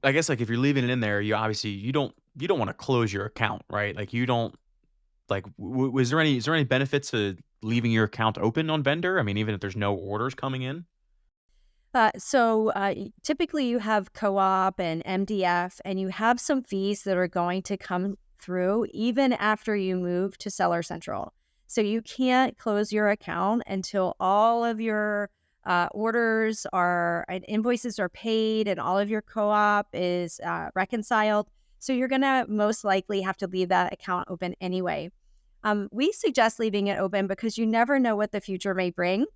I guess, like, if you're leaving it in there, you don't wanna close your account, right? Like, you don't like, was there any is there any benefit to leaving your account open on Vendor? I mean, even if there's no orders coming in? Typically, you have co-op and MDF, and you have some fees that are going to come through even after you move to Seller Central. So you can't close your account until all of your orders are and invoices are paid and all of your co-op is reconciled. So you're going to most likely have to leave that account open anyway. We suggest leaving it open because you never know what the future may bring,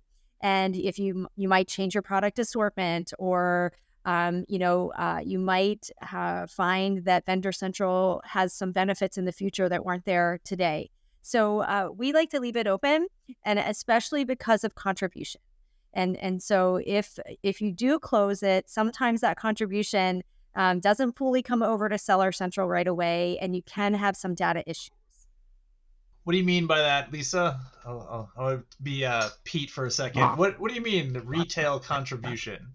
and if you might change your product assortment, or you might find that Vendor Central has some benefits in the future that weren't there today. So we like to leave it open, and especially because of contribution. And so if you do close it, sometimes that contribution doesn't fully come over to Seller Central right away, and you can have some data issues. What do you mean by that, Lisa? I'll be Pete for a second. What do you mean retail contribution?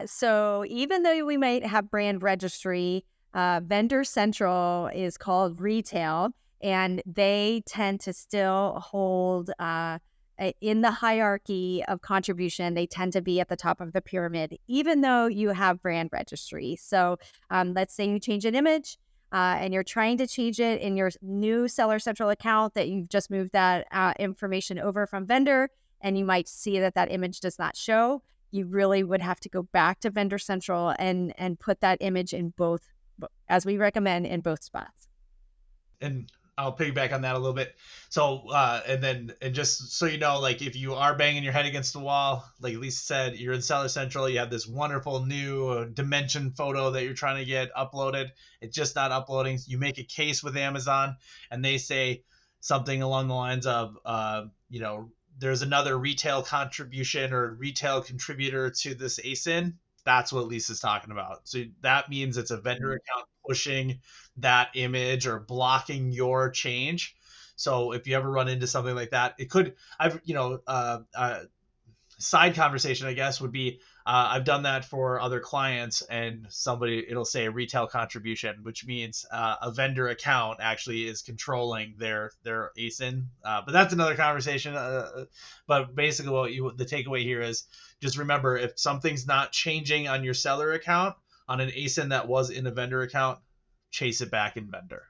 So even though we might have brand registry, Vendor Central is called retail, and they tend to still hold in the hierarchy of contribution. They tend to be at the top of the pyramid, even though you have brand registry. So let's say you change an image. And you're trying to change it in your new Seller Central account that you've just moved that information over from vendor, and you might see that that image does not show. You really would have to go back to Vendor Central and put that image in both, as we recommend, in both spots. And I'll piggyback on that a little bit. So, and just so you know, like if you are banging your head against the wall, like Lisa said, you're in Seller Central, you have this wonderful new dimension photo that you're trying to get uploaded. It's just not uploading. You make a case with Amazon, and they say something along the lines of, there's another retail contribution or retail contributor to this ASIN. That's what Lisa's talking about. So that means it's a vendor account pushing that image or blocking your change. So if you ever run into something like that, it could, side conversation, I guess, would be I've done that for other clients, and somebody it'll say retail contribution, which means a vendor account actually is controlling their ASIN. But that's another conversation. But basically, the takeaway here is just remember, if something's not changing on your seller account on an ASIN that was in a vendor account, chase it back in vendor.